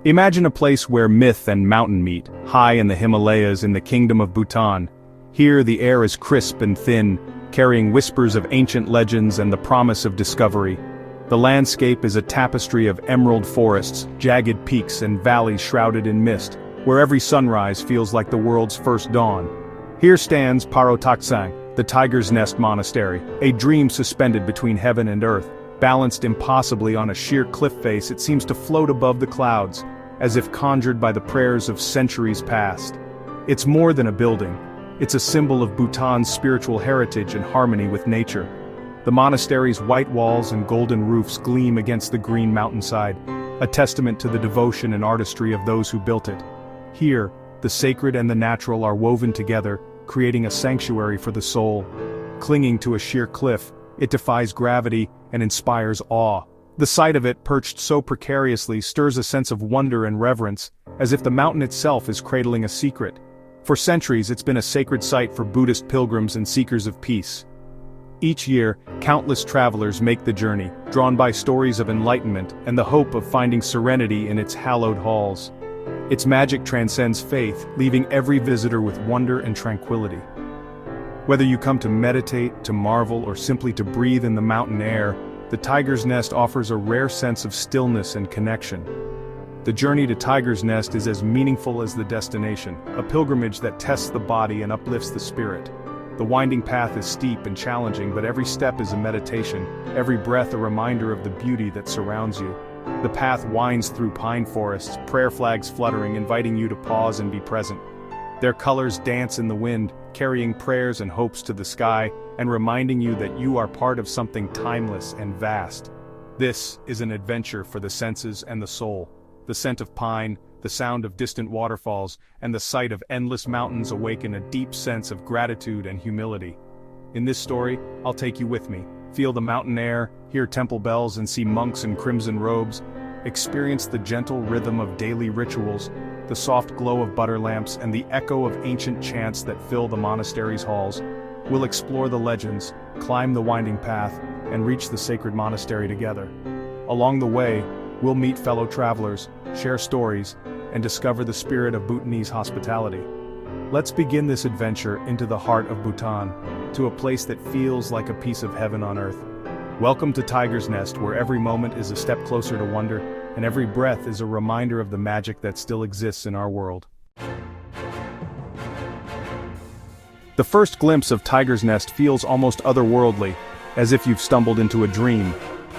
Imagine a place where myth and mountain meet, high in the Himalayas in the kingdom of Bhutan. Here the air is crisp and thin, carrying whispers of ancient legends and the promise of discovery. The landscape is a tapestry of emerald forests, jagged peaks and valleys shrouded in mist, where every sunrise feels like the world's first dawn. Here stands Paro Taktsang, the Tiger's Nest Monastery, a dream suspended between heaven and earth. Balanced impossibly on a sheer cliff face, it seems to float above the clouds, as if conjured by the prayers of centuries past. It's more than a building. It's a symbol of Bhutan's spiritual heritage and harmony with nature. The monastery's white walls and golden roofs gleam against the green mountainside, a testament to the devotion and artistry of those who built it. Here, the sacred and the natural are woven together, creating a sanctuary for the soul. Clinging to a sheer cliff, it defies gravity and inspires awe. The sight of it, perched so precariously, stirs a sense of wonder and reverence, as if the mountain itself is cradling a secret. For centuries, it's been a sacred site for Buddhist pilgrims and seekers of peace. Each year, countless travelers make the journey, drawn by stories of enlightenment and the hope of finding serenity in its hallowed halls. Its magic transcends faith, leaving every visitor with wonder and tranquility. Whether you come to meditate, to marvel, or simply to breathe in the mountain air, the Tiger's Nest offers a rare sense of stillness and connection. The journey to Tiger's Nest is as meaningful as the destination, a pilgrimage that tests the body and uplifts the spirit. The winding path is steep and challenging, but every step is a meditation, every breath a reminder of the beauty that surrounds you. The path winds through pine forests, prayer flags fluttering, inviting you to pause and be present. Their colors dance in the wind, carrying prayers and hopes to the sky, and reminding you that you are part of something timeless and vast. This is an adventure for the senses and the soul. The scent of pine, the sound of distant waterfalls, and the sight of endless mountains awaken a deep sense of gratitude and humility. In this story, I'll take you with me. Feel the mountain air, hear temple bells and see monks in crimson robes. Experience the gentle rhythm of daily rituals, the soft glow of butter lamps, and the echo of ancient chants that fill the monastery's halls. We'll explore the legends, climb the winding path, and reach the sacred monastery together. Along the way, we'll meet fellow travelers, share stories, and discover the spirit of Bhutanese hospitality. Let's begin this adventure into the heart of Bhutan, to a place that feels like a piece of heaven on earth. Welcome to Tiger's Nest, where every moment is a step closer to wonder, and every breath is a reminder of the magic that still exists in our world. The first glimpse of Tiger's Nest feels almost otherworldly, as if you've stumbled into a dream.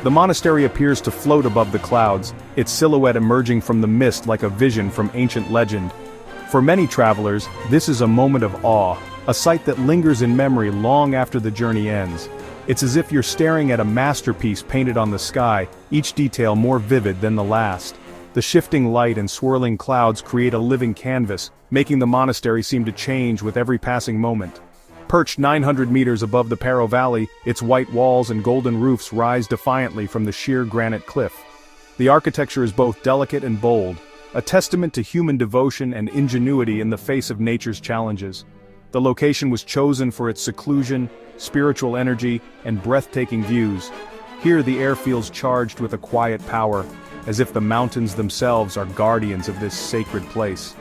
The monastery appears to float above the clouds, its silhouette emerging from the mist like a vision from ancient legend. For many travelers, this is a moment of awe, a sight that lingers in memory long after the journey ends. It's as if you're staring at a masterpiece painted on the sky, each detail more vivid than the last. The shifting light and swirling clouds create a living canvas, making the monastery seem to change with every passing moment. Perched 900 meters above the Paro Valley, its white walls and golden roofs rise defiantly from the sheer granite cliff. The architecture is both delicate and bold, a testament to human devotion and ingenuity in the face of nature's challenges. The location was chosen for its seclusion, spiritual energy, and breathtaking views. Here the air feels charged with a quiet power, as if the mountains themselves are guardians of this sacred place.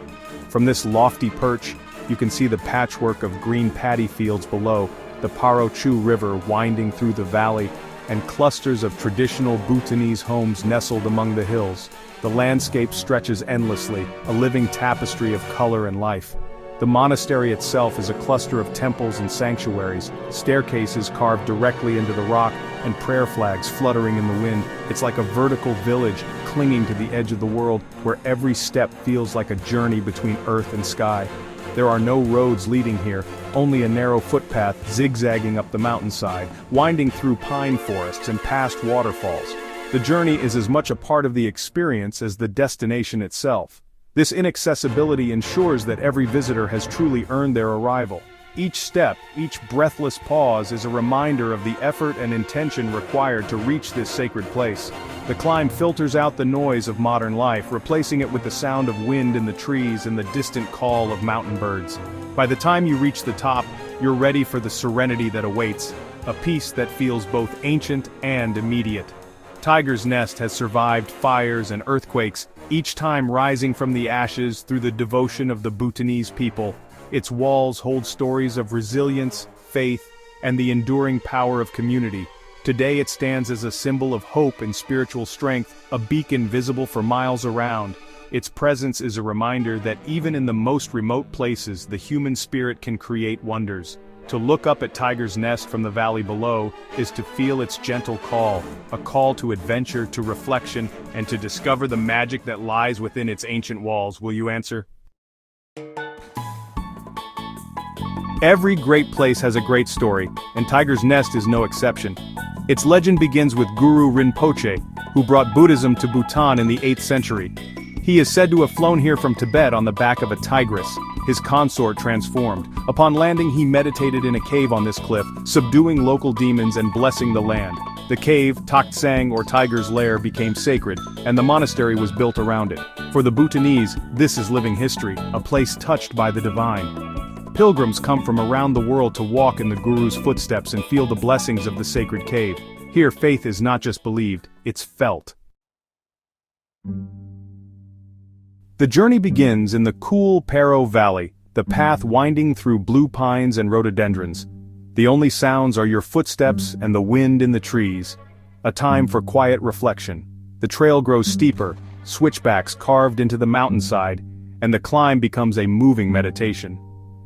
From this lofty perch, you can see the patchwork of green paddy fields below, the Paro River winding through the valley, and clusters of traditional Bhutanese homes nestled among the hills. The landscape stretches endlessly, a living tapestry of color and life. The monastery itself is a cluster of temples and sanctuaries, staircases carved directly into the rock, and prayer flags fluttering in the wind. It's like a vertical village clinging to the edge of the world, where every step feels like a journey between earth and sky. There are no roads leading here, only a narrow footpath zigzagging up the mountainside, winding through pine forests and past waterfalls. The journey is as much a part of the experience as the destination itself. This inaccessibility ensures that every visitor has truly earned their arrival. Each step, each breathless pause is a reminder of the effort and intention required to reach this sacred place. The climb filters out the noise of modern life, replacing it with the sound of wind in the trees and the distant call of mountain birds. By the time you reach the top, you're ready for the serenity that awaits, a peace that feels both ancient and immediate. Tiger's Nest has survived fires and earthquakes, each time rising from the ashes through the devotion of the Bhutanese people. Its walls hold stories of resilience, faith, and the enduring power of community. Today it stands as a symbol of hope and spiritual strength, a beacon visible for miles around. Its presence is a reminder that even in the most remote places, the human spirit can create wonders. To look up at Tiger's Nest from the valley below is to feel its gentle call, a call to adventure, to reflection, and to discover the magic that lies within its ancient walls. Will you answer? Every great place has a great story, and Tiger's Nest is no exception. Its legend begins with Guru Rinpoche, who brought Buddhism to Bhutan in the 8th century. He is said to have flown here from Tibet on the back of a tigress, his consort transformed. Upon landing, he meditated in a cave on this cliff, subduing local demons and blessing the land. The cave, Taktsang or Tiger's Lair, became sacred, and the monastery was built around it. For the Bhutanese, this is living history, a place touched by the divine. Pilgrims come from around the world to walk in the Guru's footsteps and feel the blessings of the sacred cave. Here, faith is not just believed, it's felt. The journey begins in the cool Paro Valley, the path winding through blue pines and rhododendrons. The only sounds are your footsteps and the wind in the trees. A time for quiet reflection. The trail grows steeper, switchbacks carved into the mountainside, and the climb becomes a moving meditation.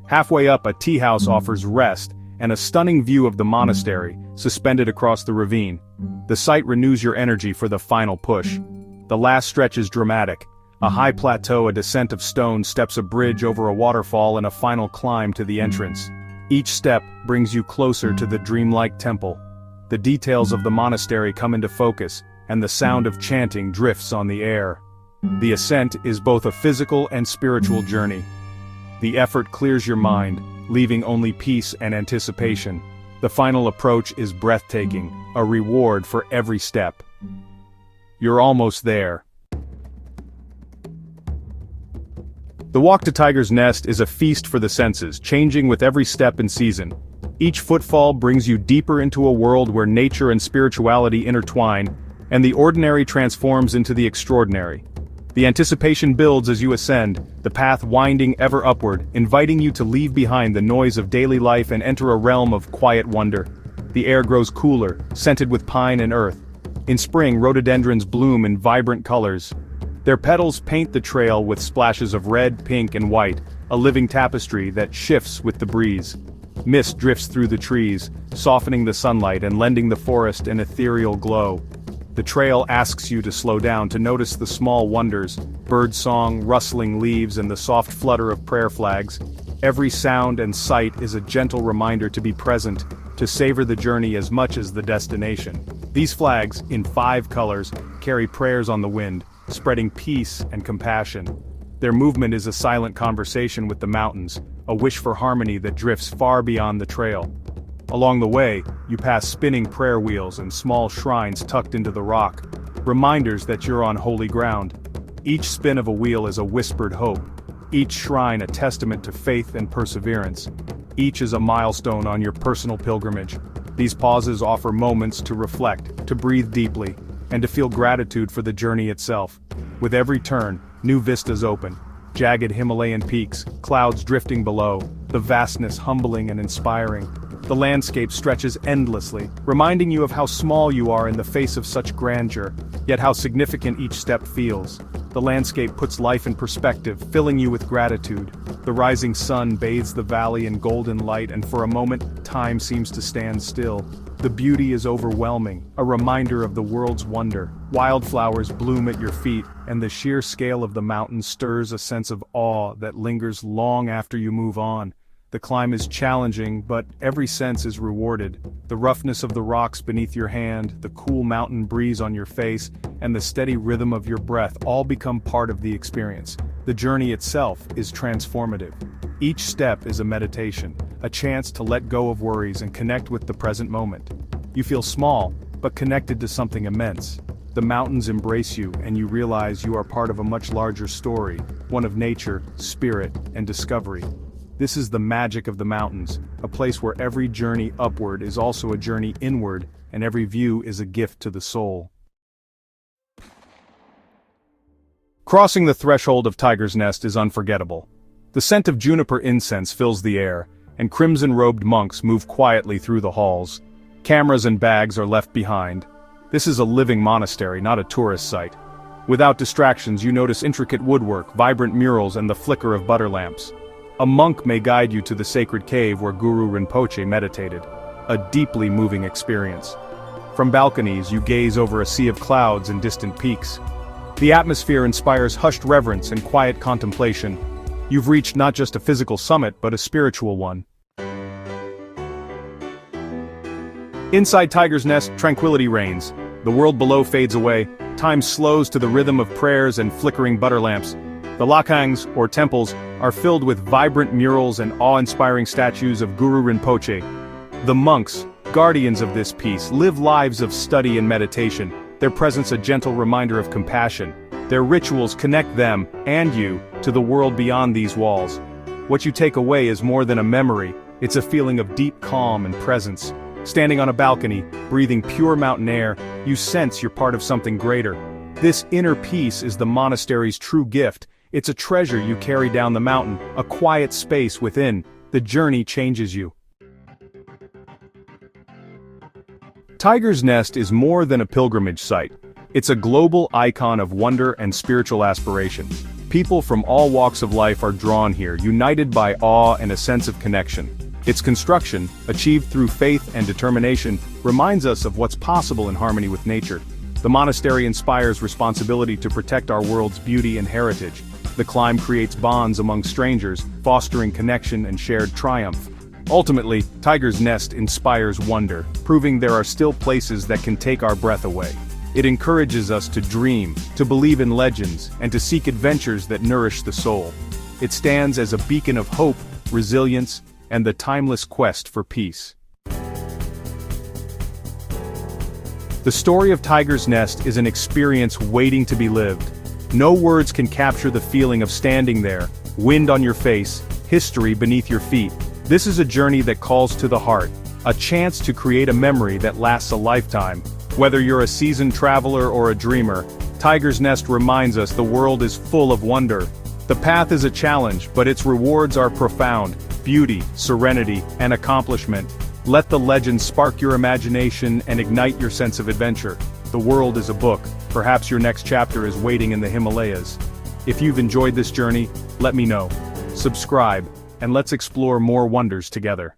Halfway up, a tea house offers rest, and a stunning view of the monastery, suspended across the ravine. The sight renews your energy for the final push. The last stretch is dramatic. A high plateau, a descent of stone, steps a bridge over a waterfall, and a final climb to the entrance. Each step brings you closer to the dreamlike temple. The details of the monastery come into focus, and the sound of chanting drifts on the air. The ascent is both a physical and spiritual journey. The effort clears your mind, leaving only peace and anticipation. The final approach is breathtaking, a reward for every step. You're almost there. The walk to Tiger's Nest is a feast for the senses, changing with every step and season. Each footfall brings you deeper into a world where nature and spirituality intertwine, and the ordinary transforms into the extraordinary. The anticipation builds as you ascend, the path winding ever upward, inviting you to leave behind the noise of daily life and enter a realm of quiet wonder. The air grows cooler, scented with pine and earth. In spring, rhododendrons bloom in vibrant colors. Their petals paint the trail with splashes of red, pink, and white, a living tapestry that shifts with the breeze. Mist drifts through the trees, softening the sunlight and lending the forest an ethereal glow. The trail asks you to slow down, to notice the small wonders, bird song, rustling leaves, and the soft flutter of prayer flags. Every sound and sight is a gentle reminder to be present, to savor the journey as much as the destination. These flags, in 5 colors, carry prayers on the wind, spreading peace and compassion. Their movement is a silent conversation with the mountains, a wish for harmony that drifts far beyond the trail. Along the way, you pass spinning prayer wheels and small shrines tucked into the rock, reminders that you're on holy ground. Each spin of a wheel is a whispered hope, each shrine a testament to faith and perseverance. Each is a milestone on your personal pilgrimage. These pauses offer moments to reflect, to breathe deeply, and to feel gratitude for the journey itself. With every turn, new vistas open. Jagged Himalayan peaks, clouds drifting below, the vastness humbling and inspiring. The landscape stretches endlessly, reminding you of how small you are in the face of such grandeur, yet how significant each step feels. The landscape puts life in perspective, filling you with gratitude. The rising sun bathes the valley in golden light, and for a moment, time seems to stand still. The beauty is overwhelming, a reminder of the world's wonder. Wildflowers bloom at your feet, and the sheer scale of the mountain stirs a sense of awe that lingers long after you move on. The climb is challenging, but every sense is rewarded. The roughness of the rocks beneath your hand, the cool mountain breeze on your face, and the steady rhythm of your breath all become part of the experience. The journey itself is transformative. Each step is a meditation, a chance to let go of worries and connect with the present moment. You feel small, but connected to something immense. The mountains embrace you, and you realize you are part of a much larger story, one of nature, spirit, and discovery. This is the magic of the mountains, a place where every journey upward is also a journey inward, and every view is a gift to the soul. Crossing the threshold of Tiger's Nest is unforgettable. The scent of juniper incense fills the air, and crimson-robed monks move quietly through the halls. Cameras and bags are left behind. This is a living monastery, not a tourist site. Without distractions, you notice intricate woodwork, vibrant murals, and the flicker of butter lamps. A monk may guide you to the sacred cave where Guru Rinpoche meditated, a deeply moving experience. From balconies, you gaze over a sea of clouds and distant peaks. The atmosphere inspires hushed reverence and quiet contemplation. You've reached not just a physical summit, but a spiritual one. Inside Tiger's Nest, tranquility reigns. The world below fades away. Time slows to the rhythm of prayers and flickering butter lamps. The lakhangs, or temples, are filled with vibrant murals and awe-inspiring statues of Guru Rinpoche. The monks, guardians of this peace, live lives of study and meditation, their presence a gentle reminder of compassion. Their rituals connect them, and you, to the world beyond these walls. What you take away is more than a memory, it's a feeling of deep calm and presence. Standing on a balcony, breathing pure mountain air, you sense you're part of something greater. This inner peace is the monastery's true gift. It's a treasure you carry down the mountain, a quiet space within. The journey changes you. Tiger's Nest is more than a pilgrimage site. It's a global icon of wonder and spiritual aspiration. People from all walks of life are drawn here, united by awe and a sense of connection. Its construction, achieved through faith and determination, reminds us of what's possible in harmony with nature. The monastery inspires responsibility to protect our world's beauty and heritage. The climb creates bonds among strangers, fostering connection and shared triumph. Ultimately, Tiger's Nest inspires wonder, proving there are still places that can take our breath away. It encourages us to dream, to believe in legends, and to seek adventures that nourish the soul. It stands as a beacon of hope, resilience, and the timeless quest for peace. The story of Tiger's Nest is an experience waiting to be lived. No words can capture the feeling of standing there, wind on your face, history beneath your feet. This is a journey that calls to the heart, a chance to create a memory that lasts a lifetime. Whether you're a seasoned traveler or a dreamer, Tiger's Nest reminds us the world is full of wonder. The path is a challenge, but its rewards are profound. Beauty, serenity, and accomplishment. Let the legends spark your imagination and ignite your sense of adventure. The world is a book. Perhaps your next chapter is waiting in the Himalayas. If you've enjoyed this journey, let me know. Subscribe, and let's explore more wonders together.